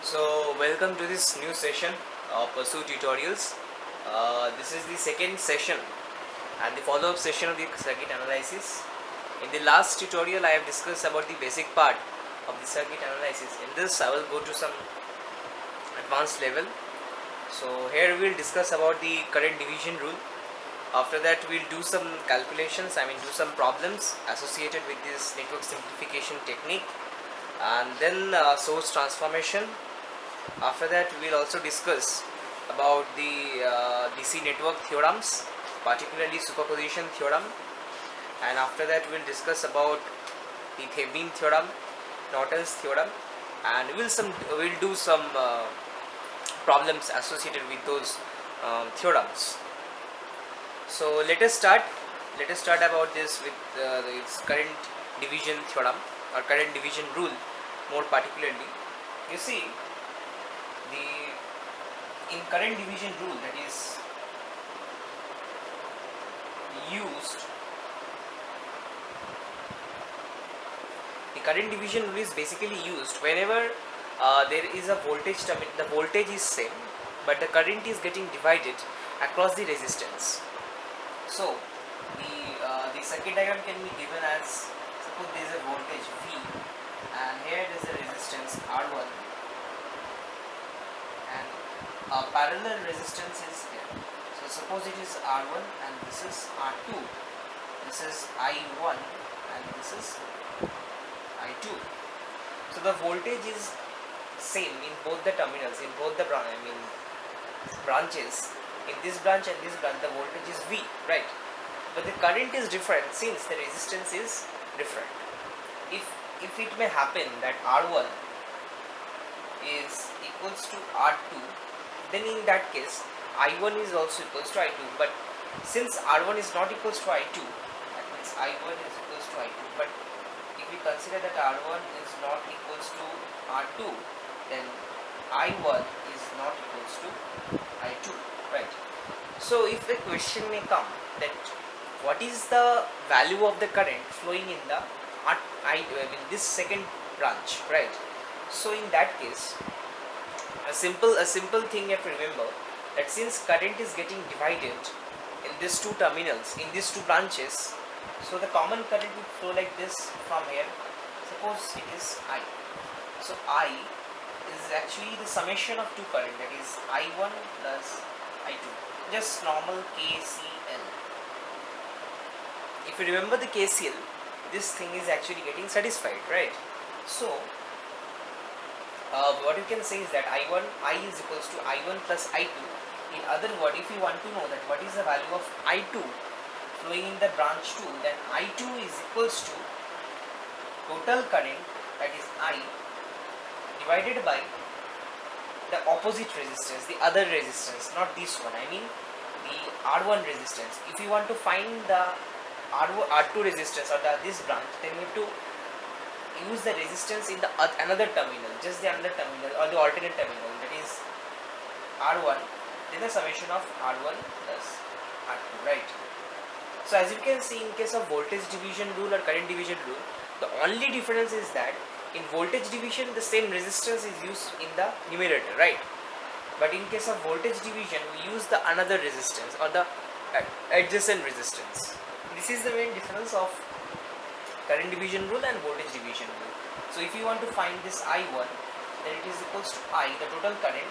So welcome to this new session of Pursue Tutorials. This is the second session and the follow-up session of the circuit analysis. In the last tutorial I have discussed about the basic part of the circuit analysis. In this I will go to some advanced level. So here we will discuss about the current division rule. After that we will do some calculations, do some problems associated with this network simplification technique, and then source transformation. After that we will also discuss about the DC network theorems, particularly superposition theorem, and after that we will discuss about the Thevenin theorem, Norton's theorem, and we'll do some problems associated with those theorems. So let us start about this with its current division theorem or current division rule. More particularly, you see, the in current division rule that is used, the current division rule is basically used whenever there is a voltage terminal. The voltage is same but the current is getting divided across the resistance. So the circuit diagram can be given as, suppose there is a voltage V and here there is a resistance R1 and a parallel resistance is here. So suppose it is R1 and this is R2, this is I1 and this is I2. So the voltage is same in both the terminals, in both the branches. In this branch and this branch the voltage is V, right? But the current is different since the resistance is different. If it may happen that R1 is equals to R2, then in that case I1 is also equals to I2. But since R1 is not equals to I2, that means I1 is equals to I2. But if we consider that R1 is not equals to R2, then I1 is not equals to I2, right? So if a question may come that what is the value of the current flowing in the this second branch, right? So in that case, a simple thing you have to remember, that since current is getting divided in these two terminals, in these two branches, so the common current will flow like this from here. Suppose it is I. So I is actually the summation of two current, that is I1 plus I2, just normal KCL. If you remember the KCL, this thing is actually getting satisfied, right? So what you can say is that I is equals to I1 plus I2. In other words, if you want to know that what is the value of I2 flowing in the branch 2, then I2 is equals to total current, that is I, divided by the opposite resistance, the other resistance, not this one, the R1 resistance. If you want to find the R2 resistance or this branch, then you have to use the resistance in the another terminal, just the another terminal or the alternate terminal, that is R1, then the summation of R1 plus R2, right? So as you can see, in case of voltage division rule or current division rule, the only difference is that in voltage division the same resistance is used in the numerator, right? But in case of voltage division we use the another resistance or the adjacent resistance. This is the main difference of current division rule and voltage division rule. So if you want to find this I1, then it is equals to I, the total current,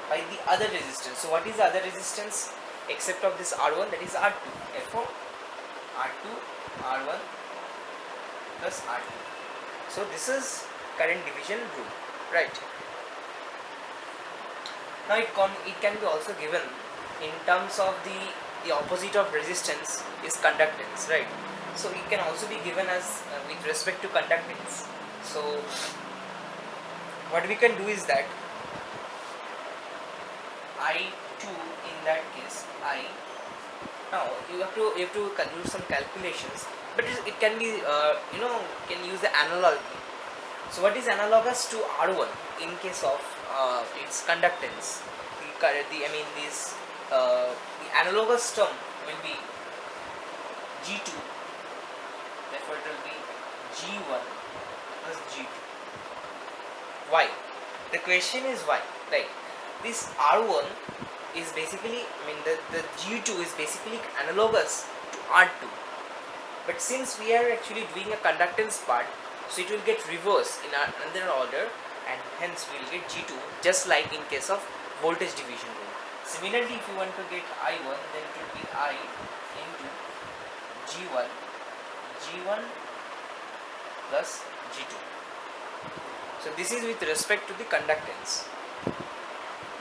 by the other resistance. So what is the other resistance except of this R1? That is R2. Therefore R2 R1 plus R2. So this is current division rule, right? Now it can be also given in terms of the opposite of resistance is conductance, right? So it can also be given as with respect to conductance. So what we can do is that I2, in that case I, now you have to do some calculations, but it can be can use the analogy. So what is analogous to R1 in case of its conductance? The analogous term will be G2, therefore it will be G1 plus G2. why? The question is why, right? This R1 is basically, I mean, the G2 is basically analogous to R2, but since we are actually doing a conductance part, so it will get reversed in another order, and hence we will get G2, just like in case of voltage division rule. Similarly, if you want to get I1, then it will be I into G1 plus G2. So this is with respect to the conductance.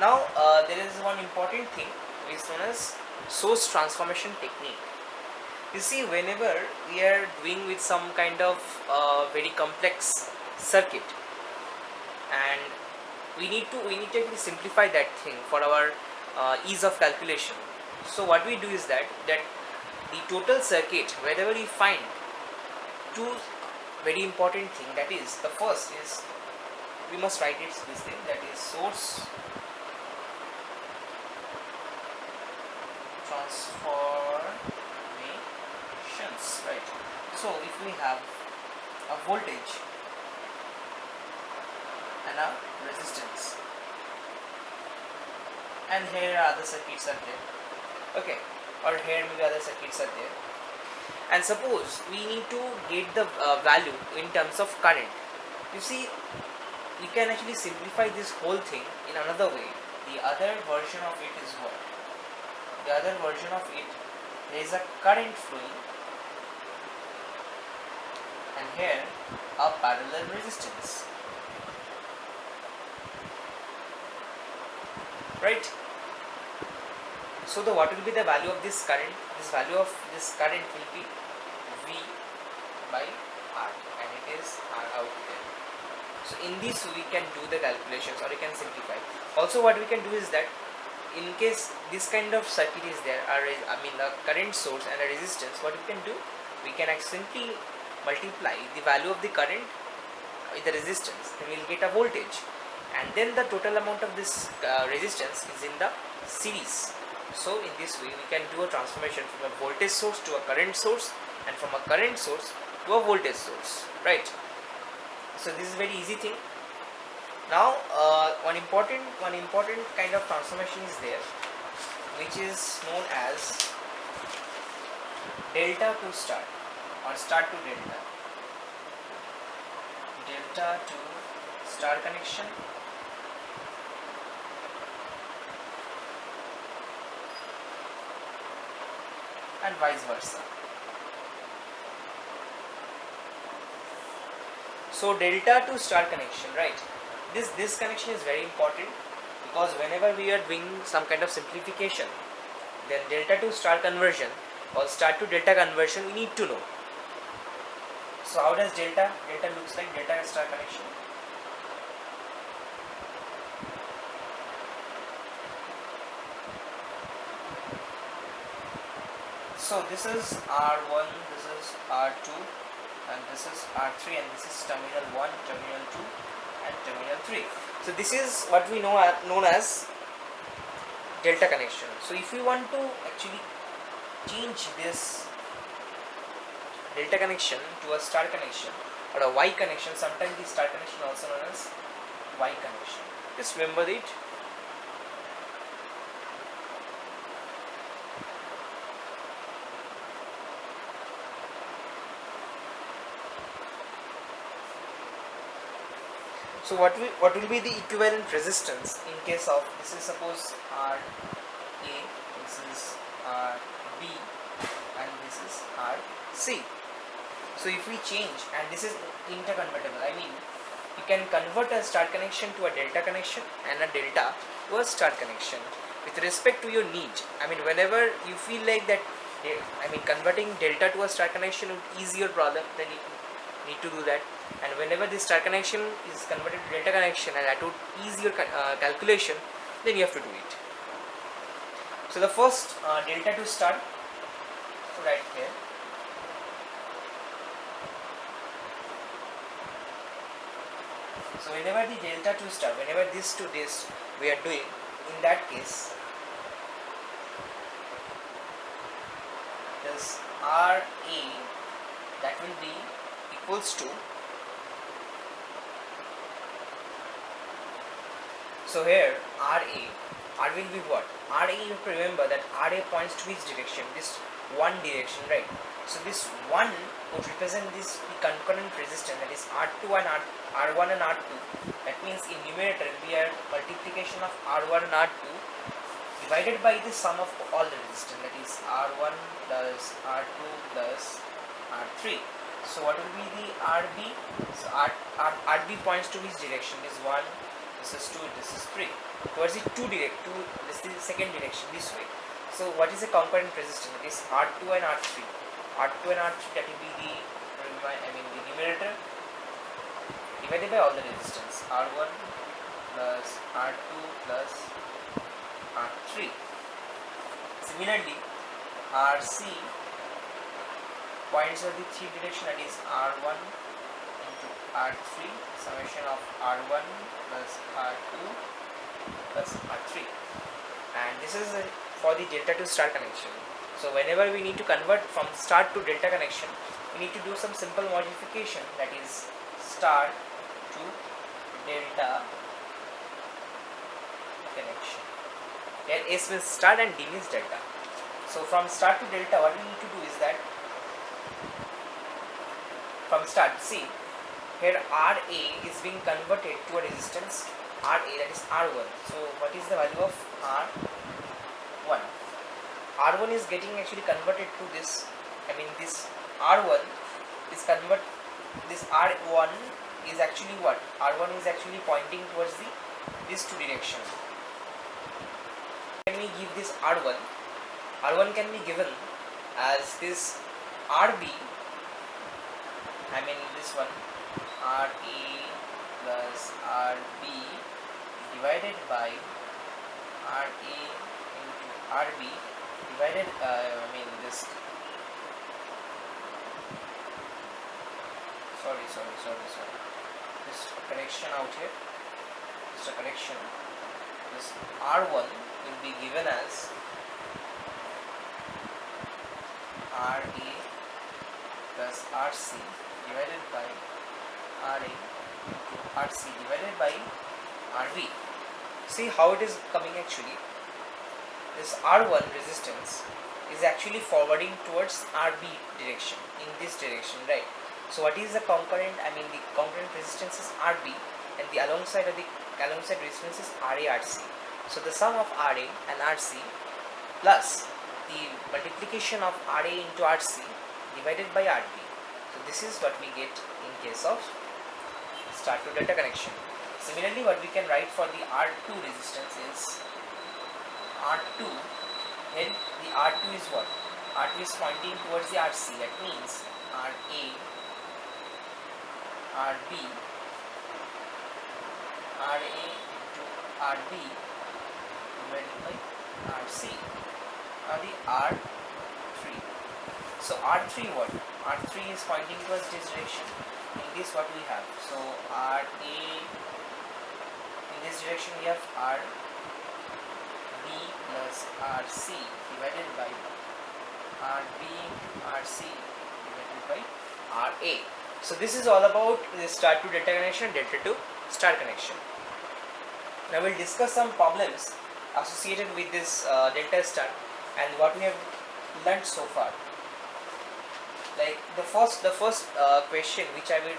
Now there is one important thing which is known as source transformation technique. You see, whenever we are doing with some kind of very complex circuit, and we need to actually simplify that thing for our ease of calculation. So what we do is that the total circuit, wherever we find two very important thing, that is, the first is we must write it this thing, that is source transformations, right? So if we have a voltage and a resistance, and here other circuits are there, okay, or here maybe other circuits are there, and suppose we need to get the value in terms of current. You see, we can actually simplify this whole thing in another way. The other version of it is what? The other version of it, there is a current flowing, and here a parallel resistance, right? So what will be the value of this current? This value of this current will be V by R, and it is R out there. So in this we can do the calculations, or we can simplify. Also what we can do is that in case this kind of circuit is there, the current source and a resistance, what we can do, we can simply multiply the value of the current with the resistance, then we will get a voltage, and then the total amount of this resistance is in the series. So in this way we can do a transformation from a voltage source to a current source, and from a current source to a voltage source, right? So this is very easy thing. Now one important kind of transformation is there, which is known as delta to star, or star to delta to star connection, and vice versa. So delta to star connection, right? This connection is very important, because whenever we are doing some kind of simplification, then delta to star conversion or star to delta conversion we need to know. So how does delta looks like, delta star connection? So this is R1, this is R2, and this is R3, and this is terminal 1, terminal 2, and terminal 3. So this is what we know known as delta connection. So if we want to actually change this delta connection to a star connection or a Y connection, sometimes the star connection also known as Y connection. Just remember it. So what will be the equivalent resistance in case of, this is suppose R A, this is R B, and this is R C. So if we change, and this is interconvertible, I mean you can convert a star connection to a delta connection and a delta to a star connection with respect to your need. I mean whenever you feel like that, converting delta to a star connection would ease your problem, then you need to do that. And whenever this star connection is converted to delta connection and that would ease your calculation, then you have to do it. So the first delta to star, so right here, so whenever the delta to star, whenever this to this we are doing, in that case this RA, that will be equals to So here R will be what? RA, you have to remember that RA points to which direction? This one direction, right? So this one would represent this concurrent resistance, that is R2 and R1 and R2. That means in numerator we have multiplication of R1 and R2 divided by the sum of all the resistance, that is R1 plus R2 plus R3. So what will be the RB? So RB points to which direction? This is 1, this is 2, this is 3. Towards the this is the second direction, this way. So what is the concurrent resistance? It is R2 and R3. R2 and R3, that will be the the numerator divided by all the resistance, R1 plus R2 plus R3. Similarly, RC points of the three direction, that is R1 into R3, summation of R1 plus R2 plus R3, and this is for the delta to star connection. So whenever we need to convert from star to delta connection, we need to do some simple modification, that is star to delta connection. Here S means star and D means delta. So from star to delta, what we need to do is that from start, see here RA is being converted to a resistance RA, that is R1. So what is the value of R1? R1 is getting actually converted to this, this R1 is this R1 is actually what? R1 is actually pointing towards these two directions. Can we give this R1? R1 can be given as this RB, this one, RA plus RB divided by RA into RB divided, this, sorry, this correction out here, just a correction, this R1 will be given as RA plus RC divided by RA into RC divided by RB. See how it is coming actually. This R1 resistance is actually forwarding towards RB direction, in this direction, right? So what is the concurrent? The concurrent resistance is RB, and the alongside resistance is RA/RC. So the sum of RA and RC plus the multiplication of RA into RC divided by RB. So this is what we get in case of star to delta connection. Similarly, what we can write for the R2 resistance is R2, then the R2 is what? R2 is pointing towards the RC, that means RA, RB, RA into RB divided by RC, or the R3. So R3 what? R3 is pointing towards this direction. In this what we have? So RA, in this direction we have RB plus RC divided by RB RC divided by RA. So this is all about the star to delta connection, delta to star connection. Now we'll discuss some problems associated with this delta star and what we have learned so far. Like the first question which I will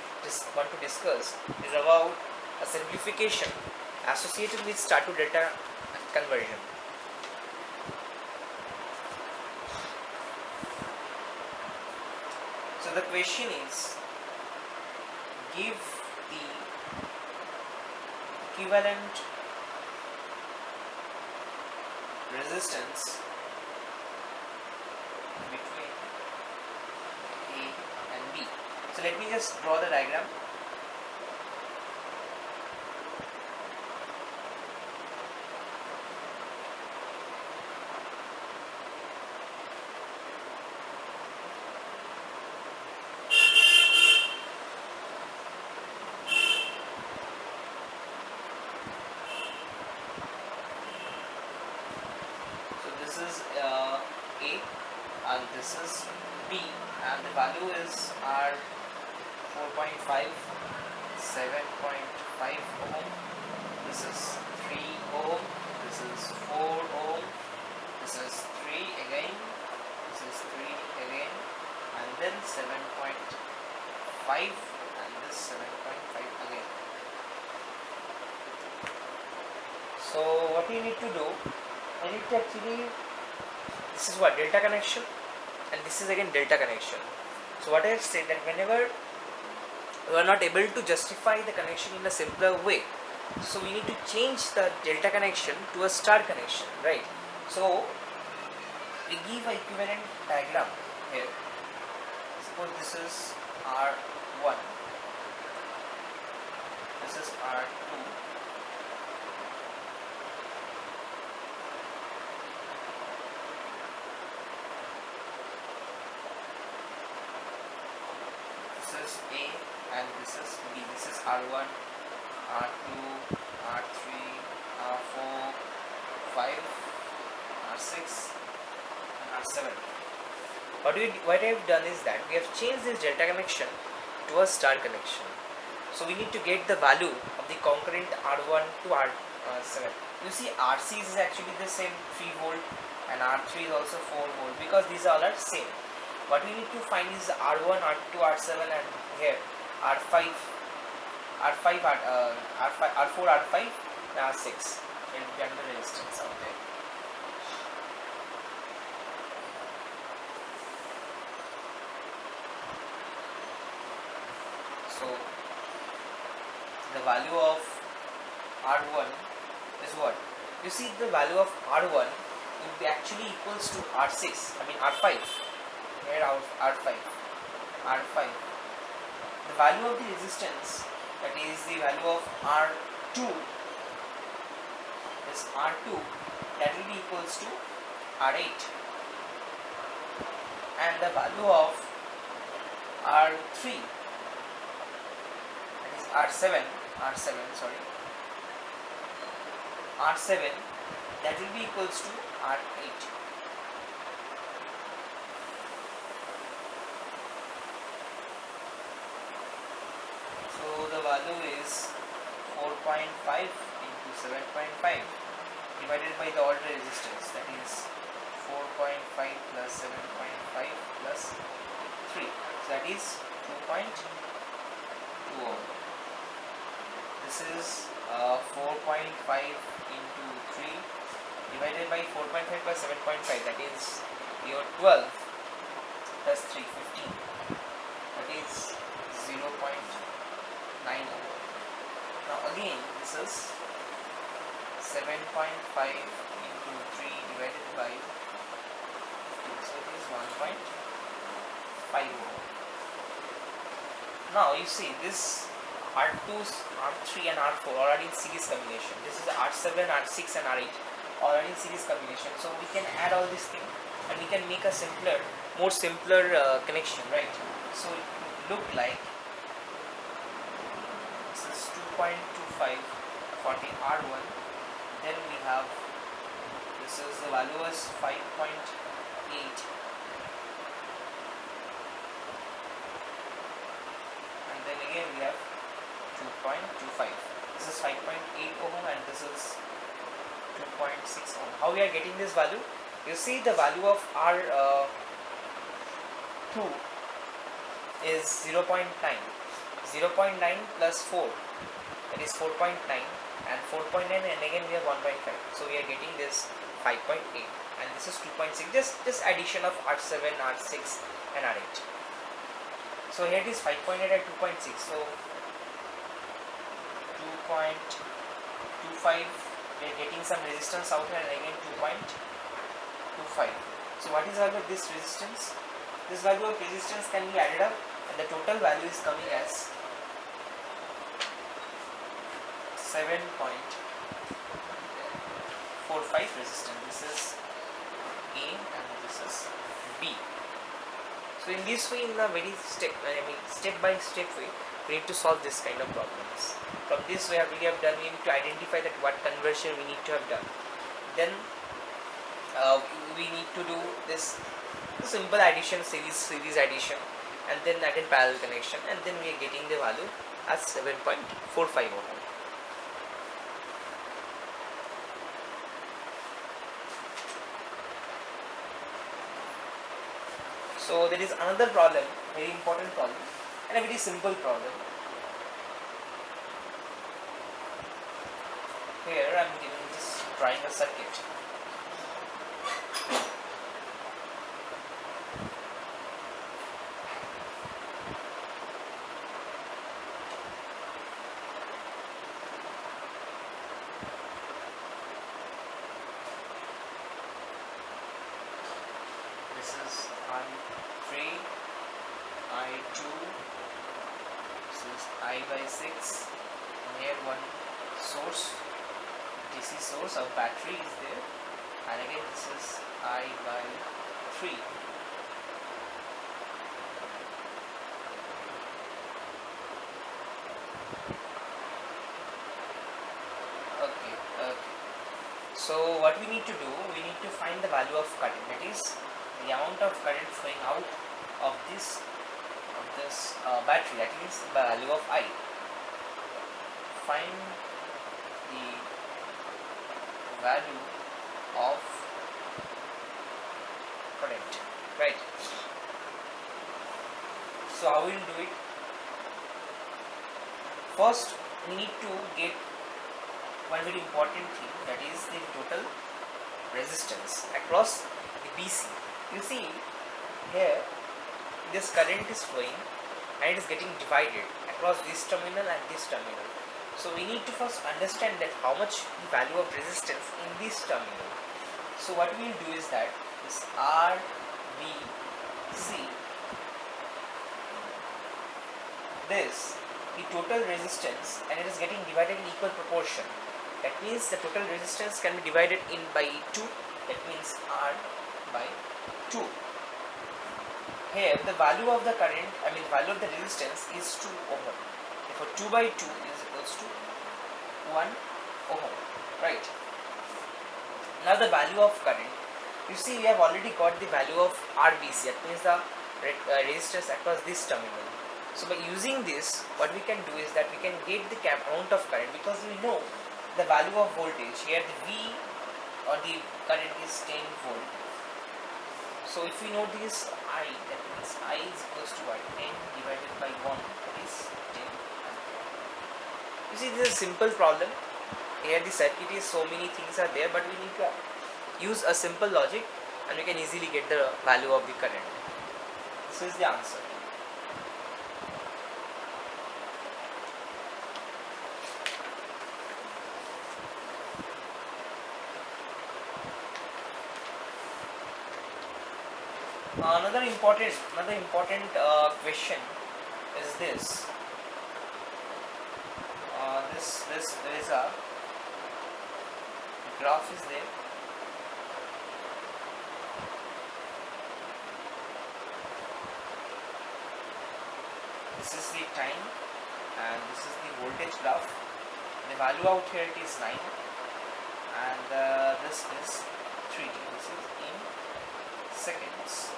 want to discuss is about a simplification associated with star to delta conversion. So the question is, give the equivalent resistance between A and B. So let me just draw the diagram. This is A and this is B, and the value is R 4.5, 7.5 ohm. this is 3 ohm, this is 4 ohm, this is 3 again, this is 3 again, and then 7.5 and this 7.5 again. So what you need to do, you need to actually, this is what, delta connection, and this is again delta connection. So what I have said, that whenever you are not able to justify the connection in a simpler way, so we need to change the delta connection to a star connection, right? So we give a equivalent diagram here. Suppose this is R1, this is R2, this is A and this is B. This is R1, R2, R3, R4, 5, R6 and R7. What I have done is that we have changed this delta connection to a star connection. So we need to get the value of the concurrent R1 to R7. You see, RC is actually the same 3 volt and R3 is also 4 volt, because these all are same. What we need to find is R1, R2, R7 and here R5, R4, R5 and R6 and general resistance out there. So the value of R1 is what? You see, the value of R1 will be actually equals to R6, I mean R5. Here R5. The value of the resistance, that is the value of R2, this R2, that will be equals to R8. And the value of R3, that is R7, that will be equals to R8. So the value is 4.5 into 7.5 divided by the order resistance, that is 4.5 plus 7.5 plus 3, so that is 2.2 ohm. This is 4.5 into 3 divided by 4.5 plus 7.5, that is your 12 plus 3, 15, that is 0.9 ohm. Now again, this is 7.5 into 3 divided by 15, so it is 1.5 ohm. Now you see, this R2, R3 and R4 are already in series combination. This is R7, R6 and R8 already in series combination. So we can add all these things and we can make a more simpler connection, right? So it would look like this is 2.25 for the R1. Then we have, this is the value is 5.8. And then again we have 2.25. This is 5.8 ohm and this is 2.6 ohm. How we are getting this value? You see, the value of R2 is 0.9. 0.9 plus 4, that is 4.9, and 4.9 and again we have 1.5. So we are getting this 5.8 and this is 2.6. Just addition of R7, R6 and R8. So here it is 5.8 and 2.6. So 2.25, we are getting some resistance out here and again 2.25. So what is the value of this resistance? This value of resistance can be added up and the total value is coming as 7.45 resistance. This is A and this is B. So in this way, in a very step by step way, we need to solve this kind of problems. From this way, we have done, we need to identify that what conversion we need to have done. Then we need to do this simple addition, series addition, and then again parallel connection, and then we are getting the value as 7.45 ohm. So there is another problem, very important problem, and a very simple problem. Here I am giving this drawing a circuit. This is I3, I2, this is I by 6, and here one source, DC source of battery is there, and again this is I by 3. Okay. So what we need to do, we need to find the value of current, that is the amount of current flowing out of this battery, that means the value of I. Find the value of current, right? So how we will do it? First we need to get one very important thing, that is the total resistance across the BC. You see here this current is flowing and it is getting divided across this terminal and this terminal. So we need to first understand that how much the value of resistance in this terminal. So what we will do is that this RBC, this the total resistance, and it is getting divided in equal proportion. That means the total resistance can be divided in by 2, that means R by 2. Here the value of the current, value of the resistance is 2 ohm. Therefore 2 by 2 is equals to 1 ohm, right? Now the value of current, you see we have already got the value of RBC, that means the resistance across this terminal. So by using this, what we can do is that we can get the amount of current, because we know the value of voltage. Here the V or the current is 10 volt. So if we know this I, that means I is equals to what? 10 divided by 1, that is 10 ampere. You see, this is a simple problem. Here the circuit is, so many things are there, but we need to use a simple logic and we can easily get the value of the current. This is the answer. Another important question is this. There is a graph is there. This is the time and this is the voltage graph. The value out here it is 9 and this is 3t. This is in seconds.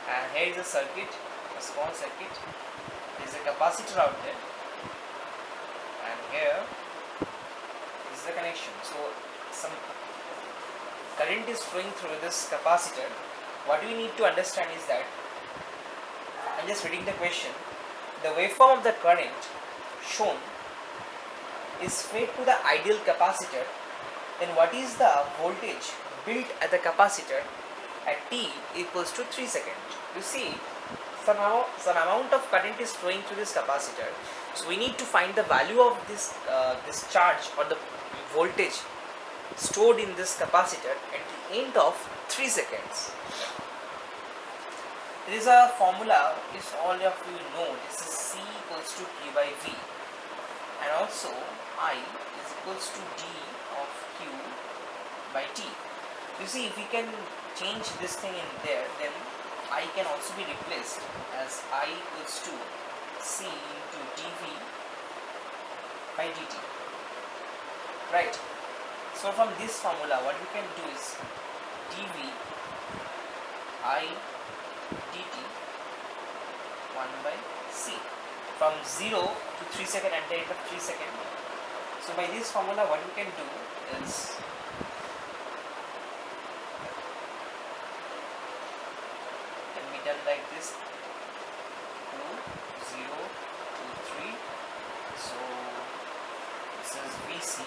And here is a circuit, a small circuit. There is a capacitor out there, and here is the connection. So some current is flowing through this capacitor. What we need to understand is that, I'm just reading the question, the waveform of the current shown is fed to the ideal capacitor. Then what is the voltage built at the capacitor at t equals to 3 seconds? You see, some amount of current is flowing through this capacitor. So we need to find the value of this charge or the voltage stored in this capacitor at the end of 3 seconds. There is a formula, is all of you know. This is C equals to P by V, and also I is equals to D of Q by T. You see, if we can change this thing in there, then I can also be replaced as I equals to C into dV by dt, right? So from this formula, what we can do is dV I dt 1 by C, from 0 to 3 second at the end of 3 seconds. So by this formula, what we can do is done like this: 2, 0, 2, 3. So this is VC,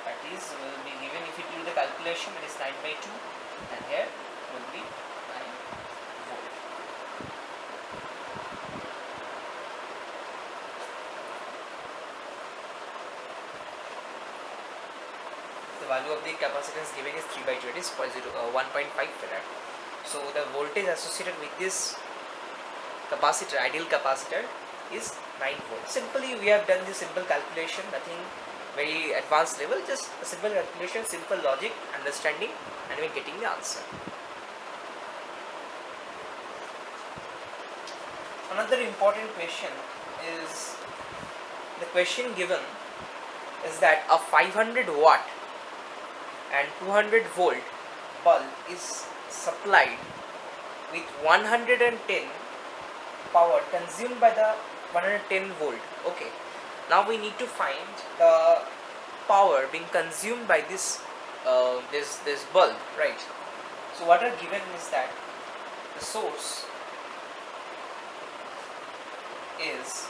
that is will be given, if you do the calculation, it is 9/2, and here will be 9 volt. The value of the capacitance given is 3/2, it is 1.5 farad. So the voltage associated with this capacitor, ideal capacitor, is 9 volts. Simply we have done this simple calculation, nothing very advanced level, just a simple calculation, simple logic, understanding, and we are getting the answer. Another important question is, the question given is that a 500 watt and 200 volt bulb is supplied with 110 power consumed by the 110 volt. Okay, now we need to find the power being consumed by this this bulb, right? So what are given is that the source is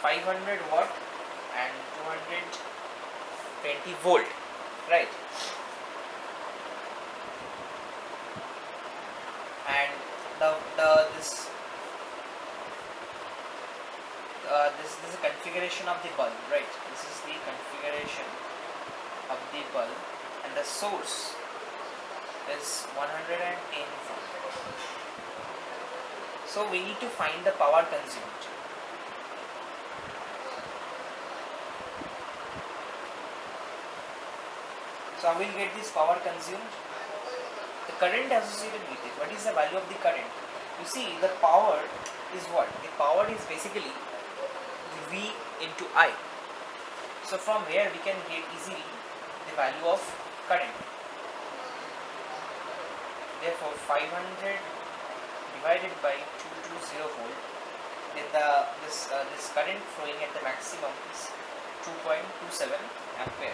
500 watt and 220 volt, right? And this is the configuration of the bulb, right? This is the configuration of the bulb, and the source is 110 volt. So we need to find the power consumed. So I will get this power consumed. The current associated with it. What is the value of the current? You see, the power is what? The power is basically V into I. So from here we can get easily the value of current. Therefore 500 divided by 220 volt, then this current flowing at the maximum is 2.27 ampere.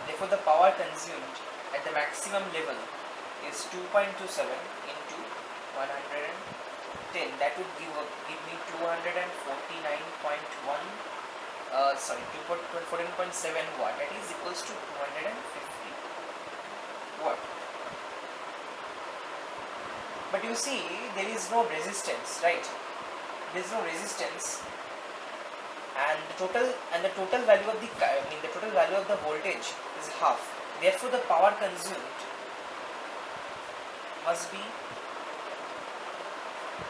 Therefore the power consumed at the maximum level is 2.27 into 110. That would give me 249.1 14.7 watt. That is equals to 250 watt. But you see, there is no resistance, right? There is no resistance, and the total value of the total value of the voltage is half. Therefore, the power consumed must be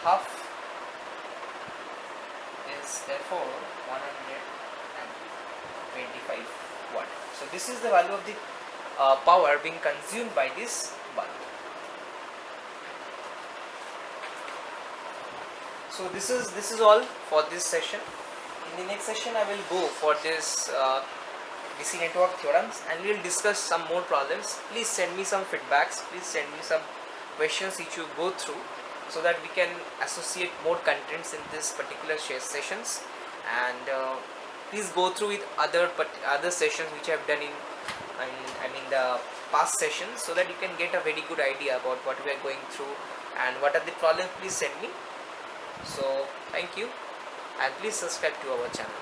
half, is therefore 125 watt. So this is the value of the power being consumed by this bulb. So this is all for this session. In the next session I will go for this DC network theorems, and we will discuss some more problems. Please send me some feedbacks, please send me some questions which you go through, so that we can associate more contents in this particular sessions, and please go through with other sessions which I have done in the past sessions, so that you can get a very good idea about what we are going through and what are the problems. Please send me. So thank you, and please subscribe to our channel.